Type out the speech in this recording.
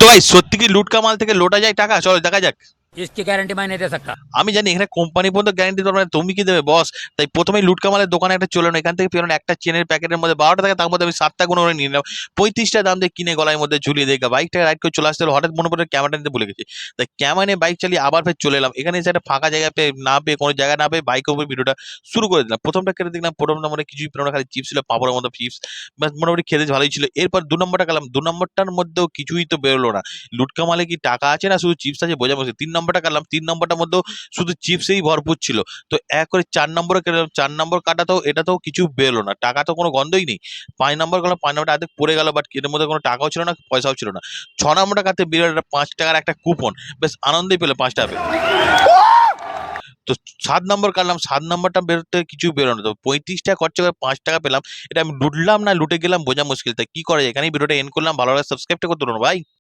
ভাই সত্যি কি লুট কামাল থেকে লোটা যায় টাকা? চলো দেখা যাক। इसकी गारंटी मैं नहीं दे सकता। আমি জানি এখানে কোম্পানি পর্যন্ত গ্যারান্টি দেবে না, তুমি কি দেবে বস? তাই প্রথমেই লুট কামালের দোকানে একটা চলে না, এখান থেকে পেরোন একটা চেনের প্যাকেটের মধ্যে 12টা থাকে, তার মধ্যে আমি 7টা কোনো করে নিয়ে নিলাম। 35টা দাম দিয়ে কিনে গলার মধ্যে ঝুলিয়ে দিয়ে বাইকটা রাইড করে চলে আসতে হলো। হঠাৎ মনে পড়ে ক্যামেরাটা নিতে ভুলে গেছি, তাই ক্যামেরা নিয়ে বাইক চালিয়ে আবার ফের চলে এলাম। এখানে এসে একটা ফাঁকা জায়গা পেয়ে না পেয়ে কোনো জায়গা না পেয়ে বাইকের উপর ভিডিওটা শুরু করে দিলাম। প্রথমটা কেটে দেখলাম, প্রথমটা মনে হয় কিছুই পেলো না, খালি চিপস ছিল, পাপড়ের মতো চিপস। মোটামুটি খেতে ভালোই ছিল। এরপর 2 নম্বরটা গেলাম, 2 নম্বরটার মধ্যেও কিছুই তো বেরোলো না। লুট কামালে কি টাকা আছে না শুধু চিপস আছে বোঝা মুশকিল। 3 নম্বরটা কাটলাম, 3 নম্বরটার মধ্যেও শুধু চিপসেই ভরপুর ছিল। তো এক করে 4 নম্বরে কেটে 4 নম্বর কাটাতেও এটাতেও কিছু বেরোলো না, টাকা তো কোনো গন্ধই নেই। 5 নম্বর গেলাম, 5 নম্বরটা আর্ধেক পড়ে গেল, বাট এর মধ্যে কোনো টাকাও ছিল না, পয়সাও ছিল না। 6 নম্বরটা কাটতে বেরোলো একটা 5 টাকার একটা কুপন, বেশ আনন্দেই পেলো 5 টাকা পেয়ে। তো 7 নম্বর কাটলাম, 7 নম্বরটা বেরোতে কিছু বেরোনো, তো 35 টাকা খরচা করে 5 টাকা পেলাম। এটা আমি লুটলাম না লুটে গেলাম বোঝা মুশকিল। তাই কি করা যায়? এখানেই ভিডিওটা এন্ড করলাম। ভালো লাগে সাবস্ক্রাইবটা করতে পারো ভাই।